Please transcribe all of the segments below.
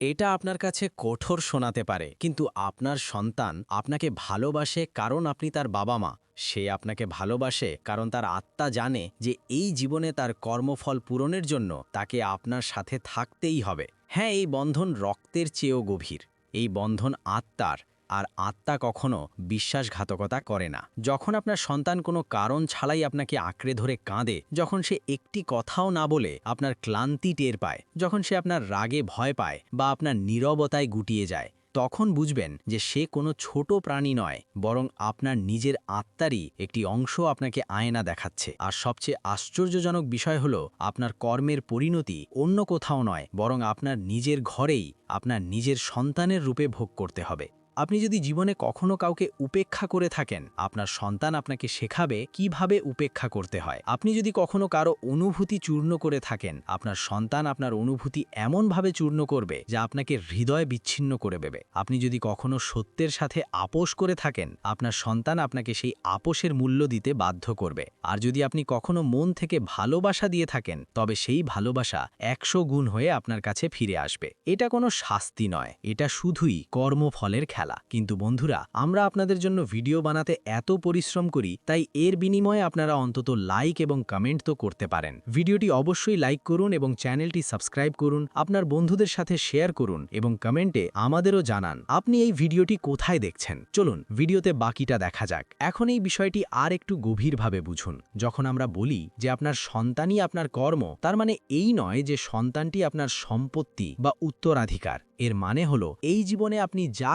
এটা আপনার কাছে কঠোর শোনাতে পারে, কিন্তু আপনার সন্তান আপনাকে ভালোবাসে কারণ আপনি তার বাবা-মা। সে আপনাকে ভালোবাসে কারণ তার আত্মা জানে যে এই জীবনে তার কর্মফল পূরণের জন্য তাকে আপনার সাথে থাকতেই হবে। হ্যাঁ, এই বন্ধন রক্তের চেয়েও গভীর। এই বন্ধন আত্মার, আর আত্মা কখনো বিশ্বাসঘাতকতা করে না। যখন আপনার সন্তান কোনো কারণ ছাড়াই আপনাকে আঁকড়ে ধরে কাঁদে, যখন সে একটি কথাও না বলে আপনার ক্লান্তি টের পায়, যখন সে আপনার রাগে ভয় পায় বা আপনার নীরবতায় গুটিয়ে যায়, তখন বুঝবেন যে সে কোনো ছোট প্রাণী নয়, বরং আপনার নিজের আত্মারই একটি অংশ আপনাকে আয়না দেখাচ্ছে। আর সবচেয়ে আশ্চর্যজনক বিষয় হলো, আপনার কর্মের পরিণতি অন্য কোথাও নয়, বরং আপনার নিজের ঘরেই আপনার নিজের সন্তানের রূপে ভোগ করতে হবে। আপনি যদি জীবনে কখনো কাউকে উপেক্ষা করে থাকেন, আপনার সন্তান আপনাকে শেখাবে কিভাবে উপেক্ষা করতে হয়। আপনি যদি কখনো কারো অনুভূতি চূর্ণ করে থাকেন, আপনার সন্তান আপনার অনুভূতি এমনভাবে চূর্ণ করবে যা আপনাকে হৃদয় বিচ্ছিন্ন করে দেবে। আপনি যদি কখনো সত্যের সাথে আপোষ করে থাকেন, আপনার সন্তান আপনাকে সেই আপোষের মূল্য দিতে বাধ্য করবে। আর যদি আপনি কখনো মন থেকে ভালোবাসা দিয়ে থাকেন, তবে সেই ভালোবাসা 100 গুণ হয়ে আপনার কাছে ফিরে আসবে। এটা কোনো শাস্তি নয়, এটা শুধুই কর্মফলের খেলা। কিন্তু বন্ধুরা, আমরা আপনাদের জন্য ভিডিও বানাতে এত পরিশ্রম করি, তাই এর বিনিময়ে আপনারা অন্তত লাইক এবং কমেন্ট তো করতে পারেন। ভিডিওটি অবশ্যই লাইক করুন এবং চ্যানেলটি সাবস্ক্রাইব করুন, আপনার বন্ধুদের সাথে শেয়ার করুন এবং কমেন্টে আমাদেরও জানান আপনি এই ভিডিওটি কোথায় দেখছেন। চলুন ভিডিওতে বাকিটা দেখা যাক। এখন এই বিষয়টি আর একটু গভীরভাবে বুঝুন। যখন আমরা বলি যে আপনার সন্তানই আপনার কর্ম, তার মানে এই নয় যে সন্তানটি আপনার সম্পত্তি বা উত্তরাধিকার। এর মানে হলো, এই জীবনে আপনি যা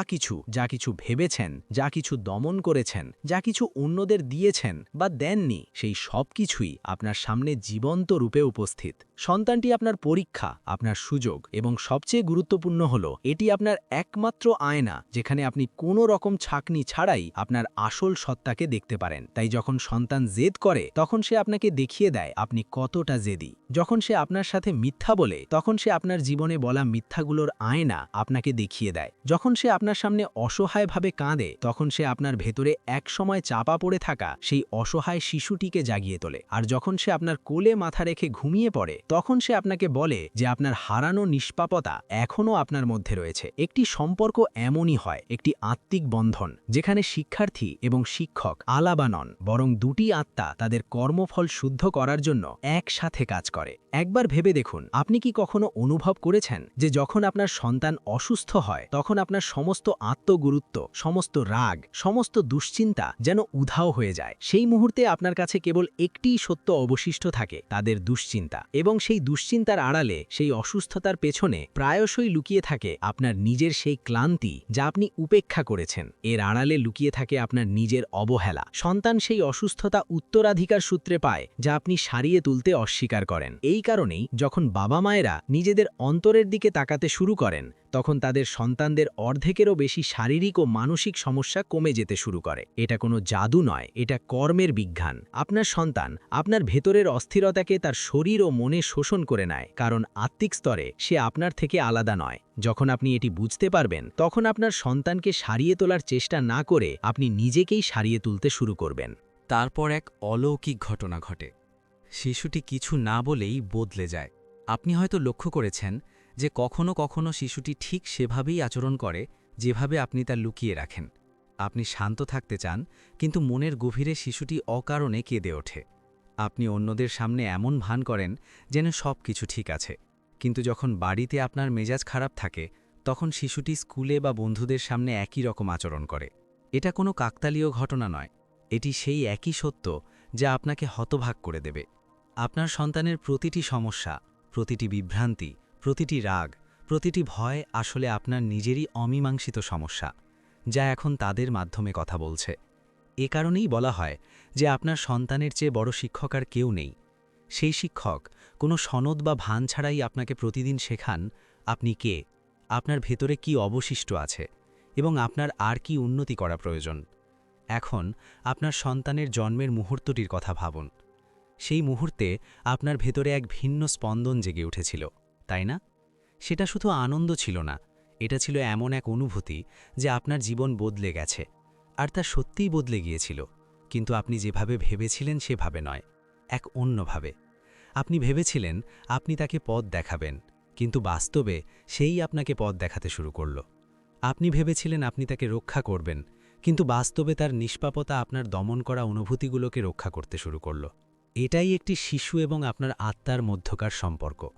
কিছু ভেবেছেন, যা কিছু দমন করেছেন, যা কিছু অন্যদের দিয়েছেন বা দেননি, সেই সব কিছুই আপনার সামনে জীবন্ত রূপে উপস্থিত। সন্তানটি আপনার পরীক্ষা, আপনার সুযোগ, এবং সবচেয়ে গুরুত্বপূর্ণ হলো, এটি আপনার একমাত্র আয়না যেখানে আপনি কোনো রকম ছাঁকনি ছাড়াই আপনার আসল সত্তাকে দেখতে পারেন। তাই যখন সন্তান জেদ করে, তখন সে আপনাকে দেখিয়ে দেয় আপনি কতটা জেদি। যখন সে আপনার সাথে মিথ্যা বলে, তখন সে আপনার জীবনে বলা মিথ্যাগুলোর আয়না আপনাকে দেখিয়ে দেয়। যখন সে আপনার সামনে অসহায়ভাবে কাঁদে, তখন সে আপনার ভেতরে একসময় চাপা পড়ে থাকা সেই অসহায় শিশুটিকে জাগিয়ে তোলে। আর যখন সে আপনার কোলে মাথা রেখে ঘুমিয়ে পড়ে, তখন সে আপনাকে বলে যে আপনার হারানো নিষ্পাপতা এখনও আপনার মধ্যে রয়েছে। একটি সম্পর্ক এমনই হয়, একটি আত্মিক বন্ধন, যেখানে শিক্ষার্থী এবং শিক্ষক আলাদা নন, বরং দুটি আত্মা তাদের কর্মফল শুদ্ধ করার জন্য একসাথে কাজ করে। একবার ভেবে দেখুন, আপনি কি কখনো অনুভব করেছেন যে যখন আপনার সন্তান অসুস্থ হয়, তখন আপনার সমস্ত আত্মগুরুত্ব, সমস্ত রাগ, সমস্ত দুশ্চিন্তা যেন উধাও হয়ে যায়? সেই মুহূর্তে আপনার কাছে কেবল একটিই সত্য অবশিষ্ট থাকে, তাদের দুশ্চিন্তা। এবং সেই দুশ্চিন্তার আড়ালে, সেই অসুস্থতার পেছনে প্রায়শই লুকিয়ে থাকে আপনার নিজের সেই ক্লান্তি যা আপনি উপেক্ষা করেছেন। এর আড়ালে লুকিয়ে থাকে আপনার নিজের অবহেলা। সন্তান সেই অসুস্থতা উত্তরাধিকার সূত্রে পায় যা আপনি সারিয়ে তুলতে অস্বীকার করেন। এই কারণেই যখন বাবা মায়েরা নিজেদের অন্তরের দিকে তাকাতে শুরু করেন, তখন তাদের সন্তানদের অর্ধেকেরও বেশি শারীরিক ও মানসিক সমস্যা কমে যেতে শুরু করে। এটা কোনো জাদু নয়, এটা কর্মের বিজ্ঞান। আপনার সন্তান আপনার ভেতরের অস্থিরতাকে তার শরীর ও মনে শোষণ করে নেয়, কারণ আত্মিক স্তরে সে আপনার থেকে আলাদা নয়। যখন আপনি এটি বুঝতে পারবেন, তখন আপনার সন্তানকে সারিয়ে তোলার চেষ্টা না করে আপনি নিজেকেই সারিয়ে তুলতে শুরু করবেন। তারপর এক অলৌকিক ঘটনা ঘটে। শিশুটি কিছু না বলেই বদলে যায়। আপনি হয়তো লক্ষ্য করেছেন যে কখনো কখনো শিশুটি ঠিক সেভাবেই আচরণ করে যেভাবে আপনি তা লুকিয়ে রাখেন। আপনি শান্ত থাকতে চান, কিন্তু মনের গভীরে শিশুটি অকারণে কেঁদে ওঠে। আপনি অন্যদের সামনে এমন ভান করেন যেন সব কিছু ঠিক আছে, কিন্তু যখন বাড়িতে আপনার মেজাজ খারাপ থাকে, তখন শিশুটি স্কুলে বা বন্ধুদের সামনে একই রকম আচরণ করে। এটা কোনো কাকতালীয় ঘটনা নয়, এটি সেই একই সত্য যা আপনাকে হতভাগ করে দেবে। আপনার সন্তানের প্রতিটি সমস্যা, প্রতিটি বিভ্রান্তি, প্রতিটি রাগ, প্রতিটি ভয় আসলে আপনার নিজেরই অমীমাংসিত সমস্যা, যা এখন তাদের মাধ্যমে কথা বলছে। এ কারণেই বলা হয় যে আপনার সন্তানের চেয়ে বড় শিক্ষক আর কেউ নেই। সেই শিক্ষক কোনো সনদ বা ভান ছাড়াই আপনাকে প্রতিদিন শেখান আপনি কে, আপনার ভেতরে কি অবশিষ্ট আছে, এবং আপনার আর কি উন্নতি করা প্রয়োজন। এখন আপনার সন্তানের জন্মের মুহূর্তটির কথা ভাবুন। সেই মুহূর্তে আপনার ভেতরে এক ভিন্ন স্পন্দন জেগে উঠেছিল, তাই না? সেটা শুধু আনন্দ ছিল না, এটা ছিল এমন এক অনুভূতি যে আপনার জীবন বদলে গেছে। আর তা সত্যিই বদলে গিয়েছিল, কিন্তু আপনি যেভাবে ভেবেছিলেন সেভাবে নয়, এক অন্যভাবে। আপনি ভেবেছিলেন আপনি তাকে পথ দেখাবেন, কিন্তু বাস্তবে সেই আপনাকে পথ দেখাতে শুরু করল। আপনি ভেবেছিলেন আপনি তাকে রক্ষা করবেন, কিন্তু বাস্তবে তার নিষ্পাপতা আপনার দমন করা অনুভূতিগুলোকে রক্ষা করতে শুরু করল। এটাই একটি শিশু এবং আপনার আত্মার মধ্যকার সম্পর্ক।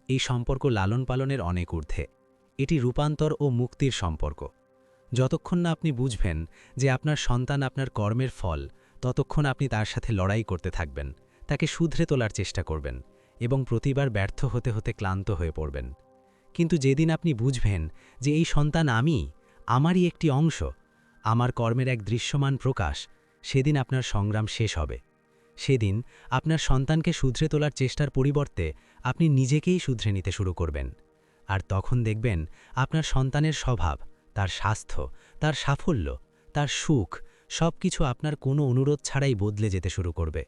এই সম্পর্ক লালন পালনের অনেক ঊর্ধ্বে। এটি রূপান্তর ও মুক্তির সম্পর্ক। যতক্ষণ না আপনি বুঝবেন যে আপনার সন্তান আপনার কর্মের ফল, ততক্ষণ আপনি তার সাথে লড়াই করতে থাকবেন, তাকে শুধরে তোলার চেষ্টা করবেন এবং প্রতিবার ব্যর্থ হতে হতে ক্লান্ত হয়ে পড়বেন। কিন্তু যেদিন আপনি বুঝবেন যে এই সন্তান আমারই একটি অংশ, আমার কর্মের এক দৃশ্যমান প্রকাশ, সেদিন আপনার সংগ্রাম শেষ হবে। সেদিন আপনার সন্তানকে শুধরে তোলার চেষ্টার পরিবর্তে আপনি নিজেকেই শুধরে নিতে শুরু করবেন। আর তখন দেখবেন আপনার সন্তানের স্বভাব, তার স্বাস্থ্য, তার সাফল্য, তার সুখ সবকিছু আপনার কোনো অনুরোধ ছাড়াই বদলে যেতে শুরু করবে।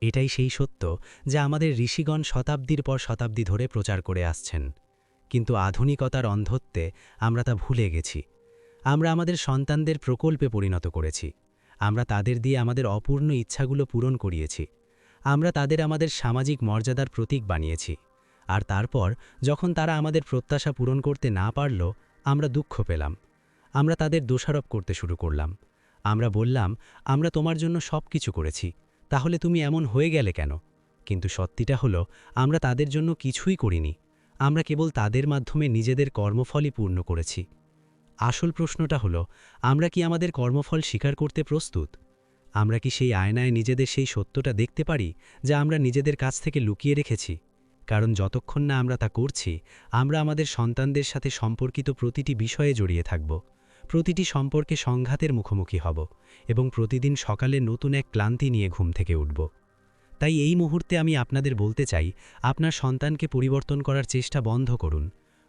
এটাই সেই সত্য যা আমাদের ঋষিগণ শতাব্দীর পর শতাব্দী ধরে প্রচার করে আসছেন। কিন্তু আধুনিকতার অন্ধত্বে আমরা তা ভুলে গেছি। আমরা আমাদের সন্তানদের প্রকল্পে পরিণত করেছি। আমরা তাদের দিয়ে আমাদের অপূর্ণ ইচ্ছাগুলো পূরণ করিয়েছি। আমরা তাদের আমাদের সামাজিক মর্যাদার প্রতীক বানিয়েছি। আর তারপর যখন তারা আমাদের প্রত্যাশা পূরণ করতে না পারল, আমরা দুঃখ পেলাম। আমরা তাদের দোষারোপ করতে শুরু করলাম। আমরা বললাম, আমরা তোমার জন্য সব কিছু করেছি, তাহলে তুমি এমন হয়ে গেলে কেন? কিন্তু সত্যিটা হলো, আমরা তাদের জন্য কিছুই করিনি। আমরা কেবল তাদের মাধ্যমে নিজেদের কর্মফলই পূর্ণ করেছি। আসল প্রশ্নটা হলো, আমরা কি আমাদের কর্মফল স্বীকার করতে প্রস্তুত? আমরা কি সেই আয়নায় নিজেদের সেই সত্যটা দেখতে পারি যা আমরা নিজেদের কাছ থেকে লুকিয়ে রেখেছি? কারণ যতক্ষণ না আমরা তা করছি, আমরা আমাদের সন্তানদের সাথে সম্পর্কিত প্রতিটি বিষয়ে জড়িয়ে থাকব, প্রতিটি সম্পর্কে সংঘাতের মুখোমুখি হব এবং প্রতিদিন সকালে নতুন এক ক্লান্তি নিয়ে ঘুম থেকে উঠব। তাই এই মুহূর্তে আমি আপনাদের বলতে চাই, আপনার সন্তানকে পরিবর্তন করার চেষ্টা বন্ধ করুন।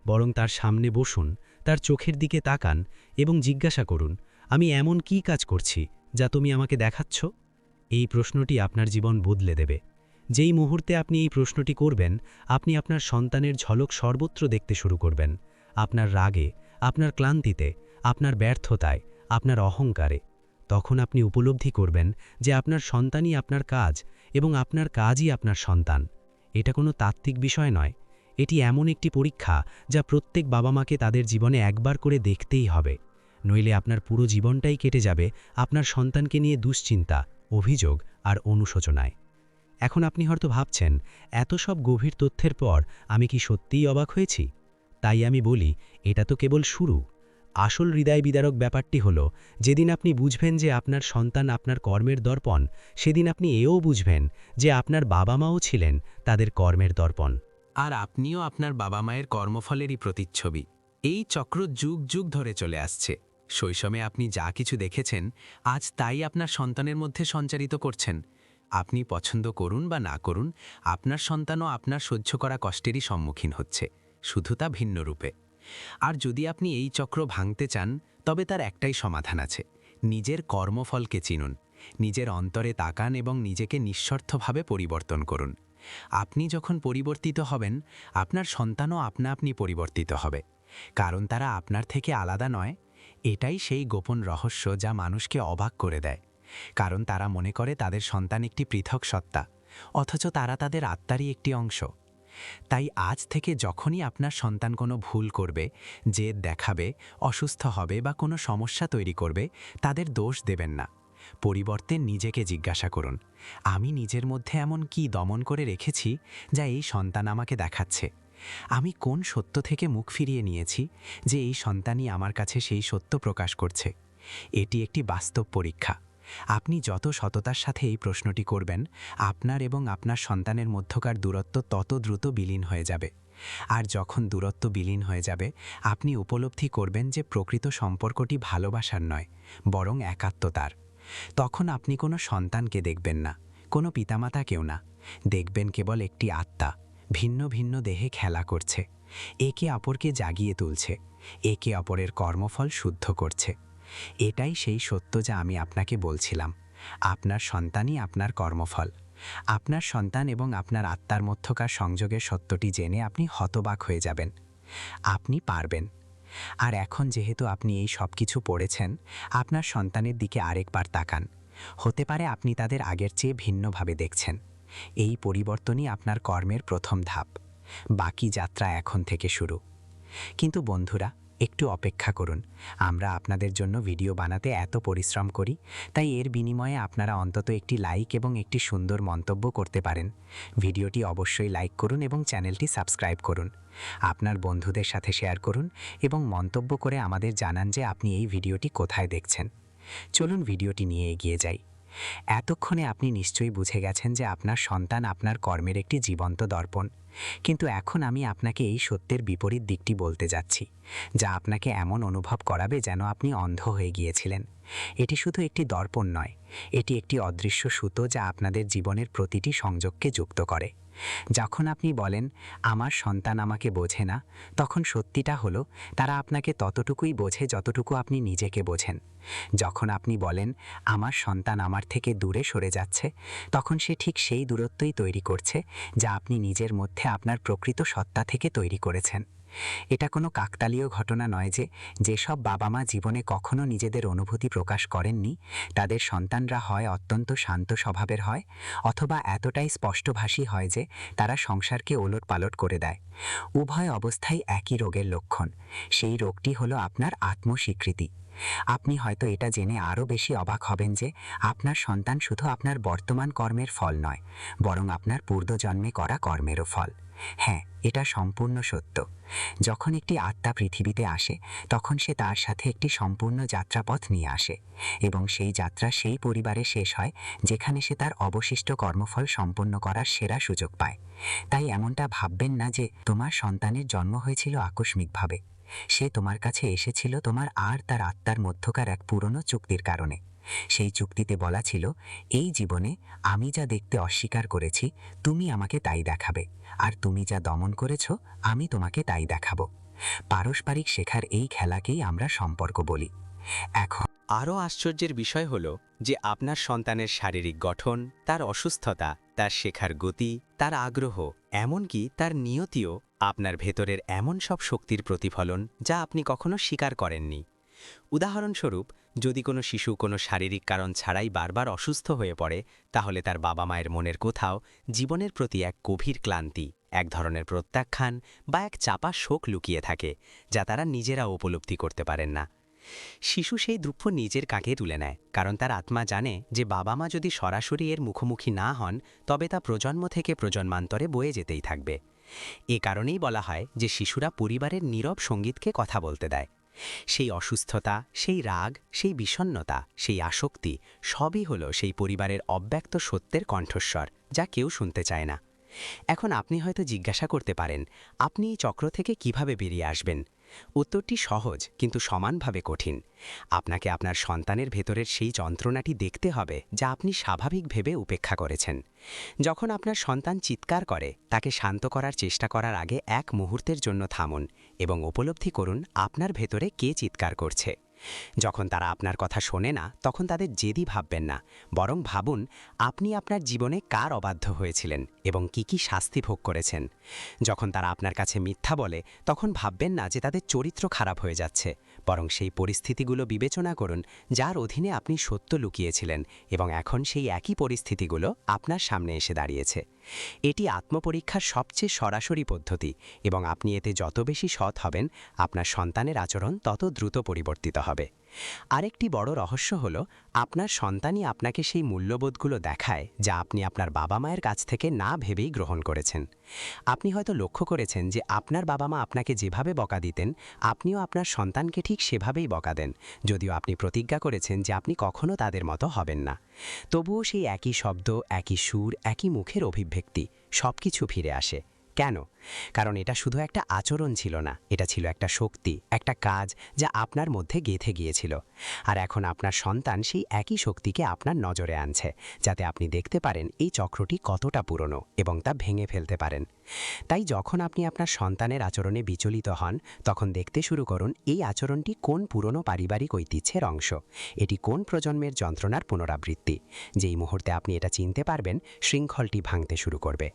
বরং তার সামনে বসুন, তার চোখের দিকে তাকান এবং জিজ্ঞাসা করুন, আমি এমন কী কাজ করছি যা তুমি আমাকে দেখাচ্ছ? এই প্রশ্নটি আপনার জীবন বদলে দেবে। যেই মুহূর্তে আপনি এই প্রশ্নটি করবেন, আপনি আপনার সন্তানের ঝলক সর্বত্র দেখতে শুরু করবেন। আপনার রাগে, আপনার ক্লান্তিতে, আপনার ব্যর্থতায়, আপনার অহংকারে। তখন আপনি উপলব্ধি করবেন যে আপনার সন্তানই আপনার কাজ এবং আপনার কাজই আপনার সন্তান। এটা কোনো তাত্ত্বিক বিষয় নয়, এটি এমন একটি পরীক্ষা যা প্রত্যেক বাবা মাকে তাদের জীবনে একবার করে দেখতেই হবে। নইলে আপনার পুরো জীবনটাই কেটে যাবে আপনার সন্তানকে নিয়ে দুশ্চিন্তা, অভিযোগ আর অনুশোচনায়। এখন আপনি হয়তো ভাবছেন, এত সব গভীর তথ্যের পর আমি কি সত্যিই অবাক হয়েছি? তাই আমি বলি, এটা তো কেবল শুরু। আসল হৃদয় বিদারক ব্যাপারটি হলো, যেদিন আপনি বুঝবেন যে আপনার সন্তান আপনার কর্মের দর্পণ, সেদিন আপনি এও বুঝবেন যে আপনার বাবা মাও ছিলেন তাদের কর্মের দর্পণ। আর আপনিও আপনার বাবা মায়ের কর্মফলেরই প্রতিচ্ছবি। এই চক্র যুগ যুগ ধরে চলে আসছে। শৈশবে আপনি যা কিছু দেখেছেন, আজ তাই আপনার সন্তানের মধ্যে সঞ্চারিত করছেন। আপনি পছন্দ করুন বা না করুন, আপনার সন্তানও আপনার সহ্য করা কষ্টেরই সম্মুখীন হচ্ছে, শুধু তা ভিন্ন রূপে। আর যদি আপনি এই চক্র ভাঙতে চান, তবে তার একটাই সমাধান আছে। নিজের কর্মফলকে চিনুন, নিজের অন্তরে তাকান এবং নিজেকে নিঃস্বার্থভাবে পরিবর্তন করুন। আপনি যখন পরিবর্তিত হবেন, আপনার সন্তানও আপনি পরিবর্তিত হবে। কারণ তারা আপনার থেকে আলাদা নয়। এটাই সেই গোপন রহস্য যা মানুষকে অবাক করে দেয়। কারণ তারা মনে করে তাদের সন্তান একটি পৃথক সত্তা, অথচ তারা তাদের আত্মারই একটি অংশ। তাই আজ থেকে যখনই আপনার সন্তান কোনো ভুল করবে, জেদ দেখাবে, অসুস্থ হবে বা কোনো সমস্যা তৈরি করবে, তাদের দোষ দেবেন না। পরিবর্তে নিজেকে জিজ্ঞাসা করুন, আমি নিজের মধ্যে এমন কি দমন করে রেখেছি যা এই সন্তান আমাকে দেখাচ্ছে? আমি কোন সত্য থেকে মুখ ফিরিয়ে নিয়েছি যে এই সন্তানই আমার কাছে সেই সত্য প্রকাশ করছে? এটি একটি বাস্তব পরীক্ষা। আপনি যত সততার সাথে এই প্রশ্নটি করবেন, আপনার এবং আপনার সন্তানের মধ্যকার দূরত্ব তত দ্রুত বিলীন হয়ে যাবে। আর যখন দূরত্ব বিলীন হয়ে যাবে, আপনি উপলব্ধি করবেন যে প্রকৃত সম্পর্কটি ভালোবাসার নয়, বরং একাত্মতার। তখন আপনি কোনো সন্তানকে দেখবেন না, কোনো পিতামাতাকেও না। দেখবেন কেবল একটি আত্মা, ভিন্ন ভিন্ন দেহে খেলা করছে, একে অপরকে জাগিয়ে তুলছে, একে অপরের কর্মফল শুদ্ধ করছে। এটাই সেই সত্য যা আমি আপনাকে বলছিলাম। আপনার সন্তানই আপনার কর্মফল। আপনার সন্তান এবং আপনার আত্মার মধ্যকার সংযোগের সত্যটি জেনে আপনি হতবাক হয়ে যাবেন। আপনি পারবেন। আর এখন যেহেতু আপনি এই সব কিছু পড়েছেন, আপনার সন্তানের দিকে আরেকবার তাকান। হতে পারে আপনি তাদের আগের চেয়ে ভিন্নভাবে দেখছেন। এই পরিবর্তনই আপনার কর্মের প্রথম ধাপ। বাকি যাত্রা এখন থেকে শুরু। কিন্তু বন্ধুরা, একটু অপেক্ষা করুন। আমরা আপনাদের জন্য ভিডিও বানাতে এত পরিশ্রম করি, তাই এর বিনিময়ে আপনারা অন্তত একটি লাইক এবং একটি সুন্দর মন্তব্য করতে পারেন। ভিডিওটি অবশ্যই লাইক করুন এবং চ্যানেলটি সাবস্ক্রাইব করুন। আপনার বন্ধুদের সাথে শেয়ার করুন এবং মন্তব্য করে আমাদের জানান যে আপনি এই ভিডিওটি কোথায় দেখছেন। চলুন ভিডিওটি নিয়ে এগিয়ে যাই। এতক্ষণে আপনি নিশ্চয়ই বুঝে গেছেন যে আপনার সন্তান আপনার কর্মের একটি জীবন্ত দর্পণ। কিন্তু এখন আমি আপনাকে এই সত্যের বিপরীত দিকটি বলতে যাচ্ছি, যা আপনাকে এমন অনুভব করাবে যেন আপনি অন্ধ হয়ে গিয়েছিলেন। এটি শুধু একটি দর্পণ নয়, এটি একটি অদৃশ্য সুতো যা আপনাদের জীবনের প্রতিটি সংযোগকে যুক্ত করে। যখন আপনি বলেন, আমার সন্তান আমাকে বোঝে না, তখন সত্যিটা হলো তারা আপনাকে ততটুকুই বোঝে যতটুকু আপনি নিজেকে বোঝেন। যখন আপনি বলেন, আমার সন্তান আমার থেকে দূরে সরে যাচ্ছে, তখন সে ঠিক সেই দূরত্বই তৈরি করছে যা আপনি নিজের মধ্যে আপনার প্রকৃত সত্তা থেকে তৈরি করেছেন। এটা কোনো কাকতালীয় ঘটনা নয় যে যেসব বাবা মা জীবনে কখনো নিজেদের অনুভূতি প্রকাশ করেননি, তাদের সন্তানরা হয় অত্যন্ত শান্ত স্বভাবের হয়, অথবা এতটাই স্পষ্টভাষী হয় যে তারা সংসারকে ওলটপালট করে দেয়। উভয় অবস্থাই একই রোগের লক্ষণ। সেই রোগটি হলো আপনার আত্মস্বীকৃতি। আপনি হয়তো এটা জেনে আরও বেশি অবাক হবেন যে আপনার সন্তান শুধু আপনার বর্তমান কর্মের ফল নয়, বরং আপনার পূর্বজন্মে করা কর্মেরও ফল। হ্যাঁ, এটা সম্পূর্ণ সত্য। যখন একটি আত্মা পৃথিবীতে আসে, তখন সে তার সাথে একটি সম্পূর্ণ যাত্রাপথ নিয়ে আসে, এবং সেই যাত্রা সেই পরিবারে শেষ হয় যেখানে সে তার অবশিষ্ট কর্মফল সম্পন্ন করার সেরা সুযোগ পায়। তাই এমনটা ভাববেন না যে তোমার সন্তানের জন্ম হয়েছিল আকস্মিকভাবে। সে তোমার কাছে এসেছিল তোমার আর তার আত্মার মধ্যকার এক পুরনো চুক্তির কারণে। সেই চুক্তিতে বলা ছিল, এই জীবনে আমি যা দেখতে অস্বীকার করেছি, তুমি আমাকে তাই দেখাবে, আর তুমি যা দমন করেছ, আমি তোমাকে তাই দেখাবো। পারস্পরিক শেখার এই খেলাকেই আমরা সম্পর্ক বলি। এখন আরও আশ্চর্যের বিষয় হল যে আপনার সন্তানের শারীরিক গঠন, তার অসুস্থতা, তার শেখার গতি, তার আগ্রহ, এমনকি তার নিয়তিও আপনার ভেতরের এমন সব শক্তির প্রতিফলন যা আপনি কখনো স্বীকার করেননি। উদাহরণস্বরূপ, যদি কোনো শিশু কোনো শারীরিক কারণ ছাড়াই বারবার অসুস্থ হয়ে পড়ে, তাহলে তার বাবা মায়ের মনের কোথাও জীবনের প্রতি এক গভীর ক্লান্তি, এক ধরনের প্রত্যাখ্যান বা এক চাপা শোক লুকিয়ে থাকে, যা তারা নিজেরাও উপলব্ধি করতে পারেন না। শিশু সেই দুঃখ নিজের কাঁধে তুলে নেয়, কারণ তার আত্মা জানে যে বাবা মা যদি সরাসরি এর মুখোমুখি না হন, তবে তা প্রজন্ম থেকে প্রজন্মান্তরে বয়ে যেতেই থাকবে। এ কারণেই বলা হয় যে শিশুরা পরিবারের নীরব সঙ্গীতকে কথা বলতে দেয়। সেই অসুস্থতা, সেই রাগ, সেই বিষণ্ণতা, সেই আসক্তি সবই হলো সেই পরিবারের অব্যক্ত সত্যের কণ্ঠস্বর, যা কেউ শুনতে চায় না। এখন আপনি হয়তো জিজ্ঞাসা করতে পারেন, আপনি এই চক্র থেকে কিভাবে বেরিয়ে আসবেন? উত্তরটি সহজ কিন্তু সমানভাবে কঠিন। আপনাকে আপনার সন্তানের ভেতরের সেই যন্ত্রণাটি দেখতে হবে যা আপনি স্বাভাবিক ভেবে উপেক্ষা করেছেন। যখন আপনার সন্তান চিৎকার করে, তাকে শান্ত করার চেষ্টা করার আগে এক মুহূর্তের জন্য থামুন এবং উপলব্ধি করুন আপনার ভেতরে কে চিৎকার করছে। যখন তারা আপনার কথা শোনে না, তখন তাদের জেদি ভাববেন না, বরং ভাবুন আপনি আপনার জীবনে কার অবাধ্য হয়েছিলেন এবং কি শাস্তি ভোগ করেছেন। যখন তারা আপনার কাছে মিথ্যা বলে, তখন ভাববেন না যে তাদের চরিত্র খারাপ হয়ে যাচ্ছে, বরং সেই পরিস্থিতিগুলো বিবেচনা করুন যার অধীনে আপনি সত্য লুকিয়েছিলেন, এবং এখন সেই একই পরিস্থিতিগুলো আপনার সামনে এসে দাঁড়িয়েছে। এটি আত্মপরীক্ষার সবচেয়ে সরাসরি পদ্ধতি, এবং আপনি এতে যত বেশি সৎ হবেন, আপনার সন্তানের আচরণ তত দ্রুত পরিবর্তিত হবে। আরেকটি বড় রহস্য হল, আপনার সন্তানই আপনাকে সেই মূল্যবোধগুলো দেখায় যা আপনি আপনার বাবা মায়ের কাছ থেকে না ভেবেই গ্রহণ করেছেন। আপনি হয়তো লক্ষ্য করেছেন যে আপনার বাবা মা আপনাকে যেভাবে বকা দিতেন, আপনিও আপনার সন্তানকে ঠিক সেভাবেই বকা দেন, যদিও আপনি প্রতিজ্ঞা করেছেন যে আপনি কখনো তাদের মতো হবেন না। তবুও সেই একই শব্দ, একই সুর, একই মুখের অভিব্যক্তি, সবকিছু ফিরে আসে। কেন? কারণ এটা শুধু একটা আচরণ ছিল না, এটা ছিল একটা শক্তি, একটা কাজ যা আপনার মধ্যে গেঁথে গিয়েছিল। আর এখন আপনার সন্তান সেই একই শক্তিকে আপনার নজরে আনছে, যাতে আপনি দেখতে পারেন এই চক্রটি কতটা পুরনো এবং তা ভেঙে ফেলতে পারেন। তাই যখন আপনি আপনার সন্তানের আচরণে বিচলিত হন, তখন দেখতে শুরু করুন এই আচরণটি কোন পুরনো পারিবারিক ঐতিহ্যের অংশ, এটি কোন প্রজন্মের যন্ত্রণার পুনরাবৃত্তি। যেই মুহূর্তে আপনি এটা চিনতে পারবেন, শৃঙ্খলটি ভাঙতে শুরু করবে।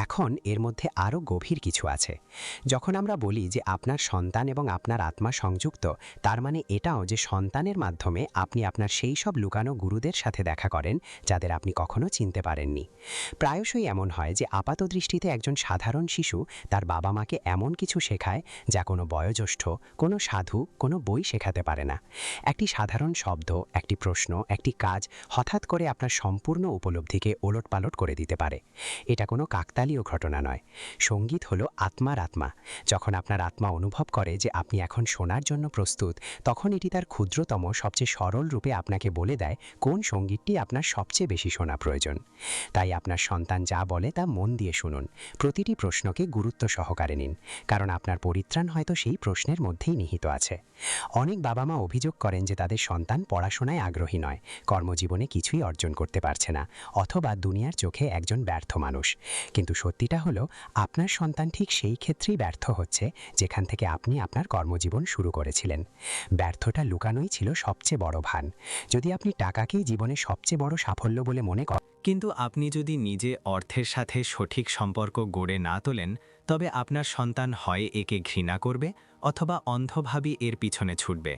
এখন এর মধ্যে আরও গভীর কিছু আছে। যখন আমরা বলি যে আপনার সন্তান এবং আপনার আত্মা সংযুক্ত, তার মানে এটাও যে সন্তানের মাধ্যমে আপনি আপনার সেই সব লুকানো গুরুদের সাথে দেখা করেন যাদের আপনি কখনো চিনতে পারেননি। প্রায়শই এমন হয় যে আপাতদৃষ্টিতে একজন সাধারণ শিশু তার বাবা মাকে এমন কিছু শেখায় যা কোনো বয়োজ্যেষ্ঠ, কোনো সাধু, কোনো বই শেখাতে পারে না। একটি সাধারণ শব্দ, একটি প্রশ্ন, একটি কাজ হঠাৎ করে আপনার সম্পূর্ণ উপলব্ধিকে ওলটপালট করে দিতে পারে। এটা কোনো কাকতালীয় ঘটনা নয়। সঙ্গীত হলো আত্মার আত্মা। যখন আপনার আত্মা অনুভব করে যে আপনি এখন শোনার জন্য প্রস্তুত, তখন এটি তার ক্ষুদ্রতম সবচেয়ে সরল রূপে আপনাকে বলে দেয় কোন সঙ্গীতটি আপনার সবচেয়ে বেশি শোনা প্রয়োজন। তাই আপনার সন্তান যা বলে তা মন দিয়ে শুনুন। প্রতিটি প্রশ্নকে গুরুত্ব সহকারে নিন, কারণ আপনার পরিত্রাণ হয়তো সেই প্রশ্নের মধ্যেই নিহিত আছে। অনেক বাবা মা অভিযোগ করেন যে তাদের সন্তান পড়াশোনায় আগ্রহী নয়, কর্মজীবনে কিছুই অর্জন করতে পারছে না, অথবা দুনিয়ার চোখে একজন ব্যর্থ মানুষ। কিন্তু সত্যিটা হলো, আপনার সন্তান ঠিক সেই ক্ষেত্রেই ব্যর্থ হচ্ছে যেখান থেকে আপনি আপনার কর্মজীবন শুরু করেছিলেন। ব্যর্থতা লুকানোই ছিল সবচেয়ে বড় ভান। যদি আপনি টাকাকেই জীবনের সবচেয়ে বড় সাফল্য বলে মনে করেন, কিন্তু আপনি যদি নিজে অর্থের সাথে সঠিক সম্পর্ক গড়ে না তোলেন, তবে আপনার সন্তান হয় একে ঘৃণা করবে অথবা অন্ধভাবে এর পিছনে ছুটবে।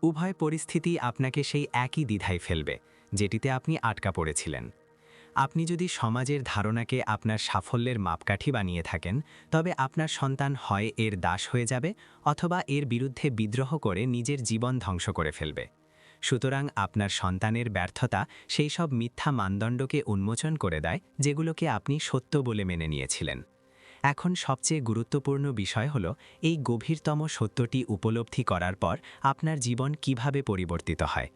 উভয় পরিস্থিতি আপনাকে সেই একই দ্বিধায় ফেলবে, যেটিতে আপনি আটকা পড়েছিলেন। আপনি যদি সমাজের ধারণাকে আপনার সাফল্যের মাপকাঠি বানিয়ে থাকেন, তবে আপনার সন্তান হয় এর দাস হয়ে যাবে অথবা এর বিরুদ্ধে বিদ্রোহ করে নিজের জীবন ধ্বংস করে ফেলবে। সুতরাং আপনার সন্তানের ব্যর্থতা সেই সব মিথ্যা মানদণ্ডকে উন্মোচন করে দেয় যেগুলোকে আপনি সত্য বলে মেনে নিয়েছিলেন। এখন সবচেয়ে গুরুত্বপূর্ণ বিষয় হল এই গভীরতম সত্যটি উপলব্ধি করার পর আপনার জীবন কিভাবে পরিবর্তিত হয়।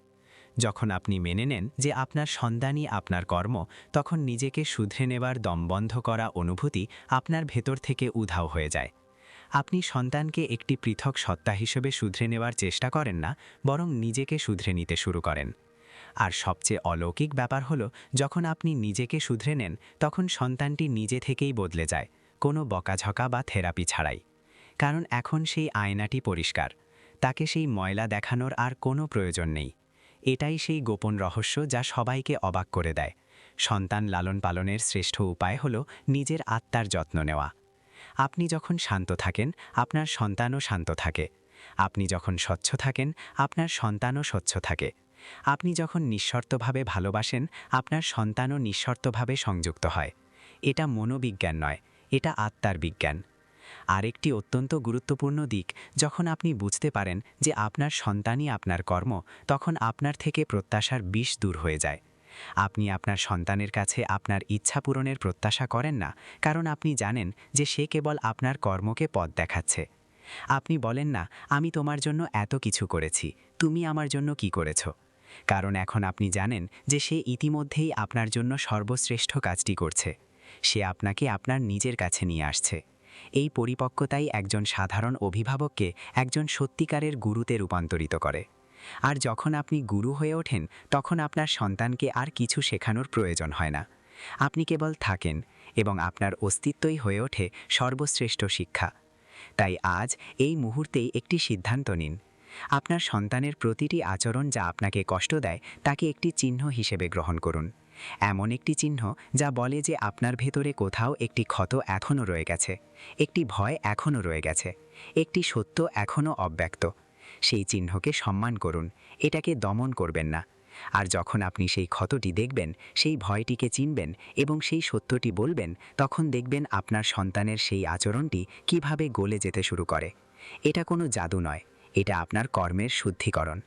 যখন আপনি মেনে নেন যে আপনার সন্তানই আপনার কর্ম, তখন নিজেকে শুধরে নেবার দমবন্ধ করা অনুভূতি আপনার ভেতর থেকে উধাও হয়ে যায়। আপনি সন্তানকে একটি পৃথক সত্তা হিসেবে শুধরে নেওয়ার চেষ্টা করেন না, বরং নিজেকে শুধরে নিতে শুরু করেন। আর সবচেয়ে অলৌকিক ব্যাপার হলো, যখন আপনি নিজেকে শুধরে নেন, তখন সন্তানটি নিজে থেকেই বদলে যায়, কোনো বকাঝকা বা থেরাপি ছাড়াই। কারণ এখন সেই আয়নাটি পরিষ্কার, তাকে সেই ময়লা দেখানোর আর কোনো প্রয়োজন নেই। এটাই সেই গোপন রহস্য যা সবাইকে অবাক করে দেয়। সন্তান লালন পালনের শ্রেষ্ঠ উপায় হলো নিজের আত্মার যত্ন নেওয়া। আপনি যখন শান্ত থাকেন, আপনার সন্তানও শান্ত থাকে। আপনি যখন স্বচ্ছ থাকেন, আপনার সন্তানও স্বচ্ছ থাকে। আপনি যখন নিঃশর্তভাবে ভালোবাসেন, আপনার সন্তানও নিঃশর্তভাবে সংযুক্ত হয়। এটা মনোবিজ্ঞান নয়, এটা আত্মার বিজ্ঞান। আরেকটি অত্যন্ত গুরুত্বপূর্ণ দিক, যখন আপনি বুঝতে পারেন যে আপনার সন্তানই আপনার কর্ম, তখন আপনার থেকে প্রত্যাশার বিষ দূর হয়ে যায়। আপনি আপনার সন্তানের কাছে আপনার ইচ্ছা পূরণের প্রত্যাশা করেন না, কারণ আপনি জানেন যে সে কেবল আপনার কর্মকে পথ দেখাচ্ছে। আপনি বলেন না, আমি তোমার জন্য এত কিছু করেছি, তুমি আমার জন্য কি করেছ? কারণ এখন আপনি জানেন যে সে ইতিমধ্যেই আপনার জন্য সর্বশ্রেষ্ঠ কাজটি করছে। সে আপনাকে আপনার নিজের কাছে নিয়ে আসছে। এই পরিপক্কতাই একজন সাধারণ অভিভাবককে একজন সত্যিকারের গুরুতে রূপান্তরিত করে। আর যখন আপনি গুরু হয়ে ওঠেন, তখন আপনার সন্তানকে আর কিছু শেখানোর প্রয়োজন হয় না। আপনি কেবল থাকেন, এবং আপনার অস্তিত্বই হয়ে ওঠে সর্বশ্রেষ্ঠ শিক্ষা। তাই আজ এই মুহূর্তেই একটি সিদ্ধান্ত নিন। আপনার সন্তানের প্রতিটি আচরণ যা আপনাকে কষ্ট দেয়, তাকে একটি চিহ্ন হিসেবে গ্রহণ করুন। এমন একটি চিহ্ন যা বলে যে আপনার ভেতরে কোথাও একটি ক্ষত এখনও রয়ে গেছে, একটি ভয় এখনও রয়ে গেছে, একটি সত্য এখনও অব্যক্ত। সেই চিহ্নকে সম্মান করুন, এটাকে দমন করবেন না। আর যখন আপনি সেই ক্ষতটি দেখবেন, সেই ভয়টিকে চিনবেন এবং সেই সত্যটি বলবেন, তখন দেখবেন আপনার সন্তানের সেই আচরণটি কিভাবে গলে যেতে শুরু করে। এটা কোনো জাদু নয়, এটা আপনার কর্মের শুদ্ধিকরণ।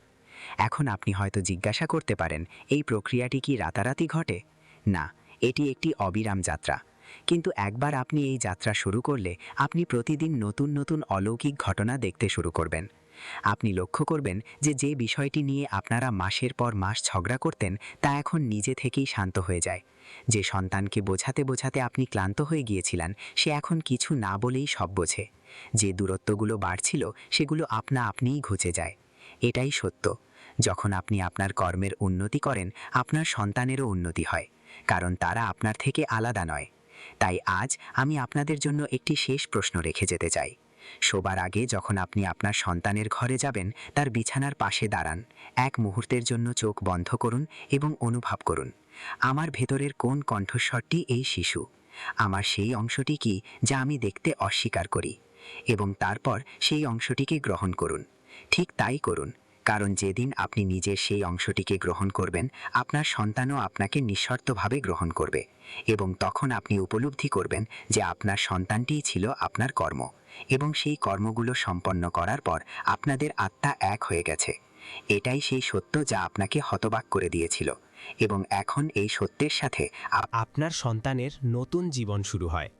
এখন আপনি হয়তো জিজ্ঞাসা করতে পারেন, এই প্রক্রিয়াটি কি রাতারাতি ঘটে? না, এটি একটি অবিরাম যাত্রা। কিন্তু একবার আপনি এই যাত্রা শুরু করলে, আপনি প্রতিদিন নতুন নতুন অলৌকিক ঘটনা দেখতে শুরু করবেন। আপনি লক্ষ্য করবেন যে যে বিষয়টি নিয়ে আপনারা মাসের পর মাস ঝগড়া করতেন, তা এখন নিজে থেকেই শান্ত হয়ে যায়। যে সন্তানকে বোঝাতে বোঝাতে আপনি ক্লান্ত হয়ে গিয়েছিলেন, সে এখন কিছু না বলেই সব বোঝে। যে দূরত্বগুলো বাড়ছিল, সেগুলো আপনা আপনিই ঘুচে যায়। এটাই সত্য। যখন আপনি আপনার কর্মের উন্নতি করেন, আপনার সন্তানেরও উন্নতি হয়, কারণ তারা আপনার থেকে আলাদা নয়। তাই আজ আমি আপনাদের জন্য একটি শেষ প্রশ্ন রেখে যেতে চাই। শোবার আগে যখন আপনি আপনার সন্তানের ঘরে যাবেন, তার বিছানার পাশে দাঁড়ান। এক মুহূর্তের জন্য চোখ বন্ধ করুন এবং অনুভব করুন, আমার ভেতরের কোন কণ্ঠস্বরটি এই শিশু? আমার সেই অংশটি কি যা আমি দেখতে অস্বীকার করি, এবং তারপর সেই অংশটিকে গ্রহণ করুন। ঠিক তাই করুন, কারণ যেদিন আপনি নিজের সেই অংশটিকে গ্রহণ করবেন, আপনার সন্তানও আপনাকে নিঃশর্তভাবে গ্রহণ করবে, এবং তখন আপনি উপলব্ধি করবেন যে আপনার সন্তানটিই ছিল আপনার কর্ম, এবং সেই কর্মগুলো সম্পন্ন করার পর আপনাদের আত্মা এক হয়ে গেছে। এটাই সেই সত্য যা আপনাকে হতবাক করে দিয়েছিল, এবং এখন এই সত্যের সাথে আপনার সন্তানের নতুন জীবন শুরু হয়।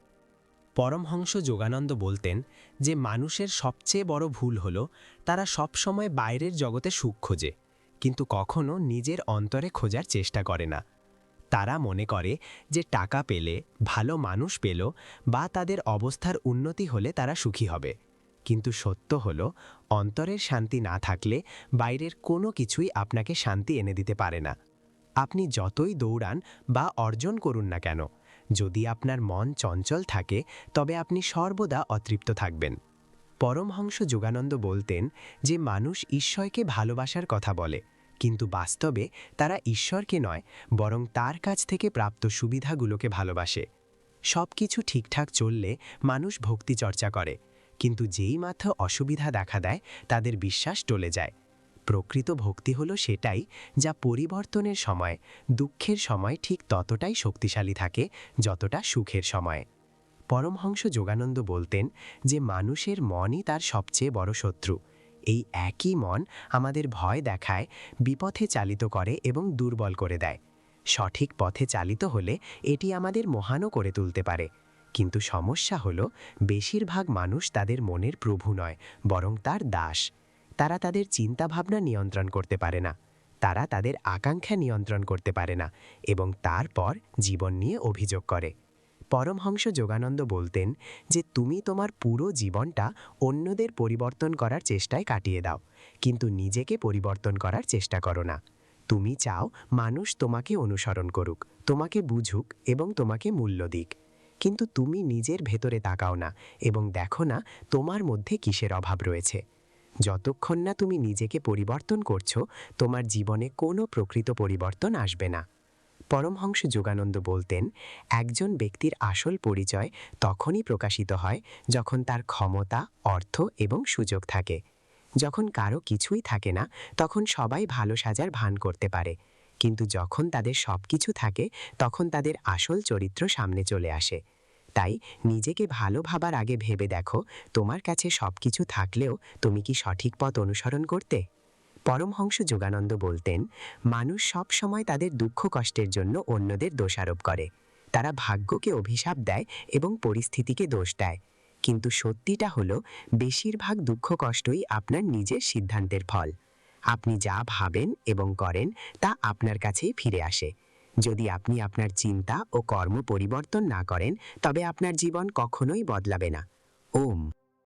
পরমহংস যোগানন্দ বলতেন যে মানুষের সবচেয়ে বড় ভুল হলো তারা সবসময় বাইরের জগতে সুখ খোঁজে, কিন্তু কখনো নিজের অন্তরে খোঁজার চেষ্টা করে না। তারা মনে করে যে টাকা পেলে, ভালো মানুষ পেল বা তাদের অবস্থার উন্নতি হলে তারা সুখী হবে। কিন্তু সত্য হলো, অন্তরের শান্তি না থাকলে বাইরের কোনো কিছুই আপনাকে শান্তি এনে দিতে পারে না। আপনি যতই দৌড়ান বা অর্জন করুন না কেন, যদি আপনার মন চঞ্চল থাকে তবে আপনি সর্বদা অতৃপ্ত থাকবেন। পরমহংস যোগানন্দ বলতেন যে মানুষ ঈশ্বরকে ভালোবাসার কথা বলে, কিন্তু বাস্তবে তারা ঈশ্বরকে নয়, বরং তার কাছ থেকে প্রাপ্ত সুবিধাগুলোকে ভালোবাসে। সব কিছু ঠিকঠাক চললে মানুষ ভক্তি চর্চা করে, কিন্তু যেই মাত্র অসুবিধা দেখা দেয় তাদের বিশ্বাস টলে যায়। প্রকৃত ভক্তি হলো সেটাই যা পরিবর্তনের সময়, দুঃখের সময় ঠিক ততটাই শক্তিশালী থাকে যতটা সুখের সময়। পরমহংস যোগানন্দ বলতেন যে মানুষের মনই তার সবচেয়ে বড় শত্রু। এই একই মন আমাদের ভয় দেখায়, বিপথে চালিত করে এবং দুর্বল করে দেয়। সঠিক পথে চালিত হলে এটি আমাদের মহানও করে তুলতে পারে। কিন্তু সমস্যা হলো, বেশিরভাগ মানুষ তাদের মনের প্রভু নয়, বরং তার দাস। তারা তাদের চিন্তাভাবনা নিয়ন্ত্রণ করতে পারে না, তারা তাদের আকাঙ্ক্ষা নিয়ন্ত্রণ করতে পারে না, এবং তারপর জীবন নিয়ে অভিযোগ করে। পরমহংস যোগানন্দ বলতেন যে তুমি তোমার পুরো জীবনটা অন্যদের পরিবর্তন করার চেষ্টায় কাটিয়ে দাও, কিন্তু নিজেকে পরিবর্তন করার চেষ্টা করো না। তুমি চাও মানুষ তোমাকে অনুসরণ করুক, তোমাকে বুঝুক এবং তোমাকে মূল্য দিক, কিন্তু তুমি নিজের ভেতরে তাকাও না এবং দেখো না তোমার মধ্যে কিসের অভাব রয়েছে। যতক্ষণ না তুমি নিজেকে পরিবর্তন করছো, তোমার জীবনে কোনো প্রকৃত পরিবর্তন আসবে না। পরমহংস যোগানন্দ বলতেন, একজন ব্যক্তির আসল পরিচয় তখনই প্রকাশিত হয় যখন তার ক্ষমতা, অর্থ এবং সুযোগ থাকে। যখন কারো কিছুই থাকে না, তখন সবাই ভালো সাজার ভান করতে পারে, কিন্তু যখন তাদের সব কিছু থাকে তখন তাদের আসল চরিত্র সামনে চলে আসে। তাই নিজেকে ভালো ভাবার আগে ভেবে দেখো, তোমার কাছে সব কিছু থাকলেও তুমি কি সঠিক পথ অনুসরণ করতে? পরমহংস যোগানন্দ বলতেন, মানুষ সব সময় তাদের দুঃখ কষ্টের জন্য অন্যদের দোষারোপ করে। তারা ভাগ্যকে অভিশাপ দেয় এবং পরিস্থিতিকে দোষ দেয়, কিন্তু সত্যিটা হলো বেশিরভাগ দুঃখ কষ্টই আপনার নিজের সিদ্ধান্তের ফল। আপনি যা ভাবেন এবং করেন তা আপনার কাছেই ফিরে আসে। যদি আপনি আপনার চিন্তা ও কর্ম পরিবর্তন না করেন, তবে আপনার জীবন কখনোই বদলাবে না। ওম।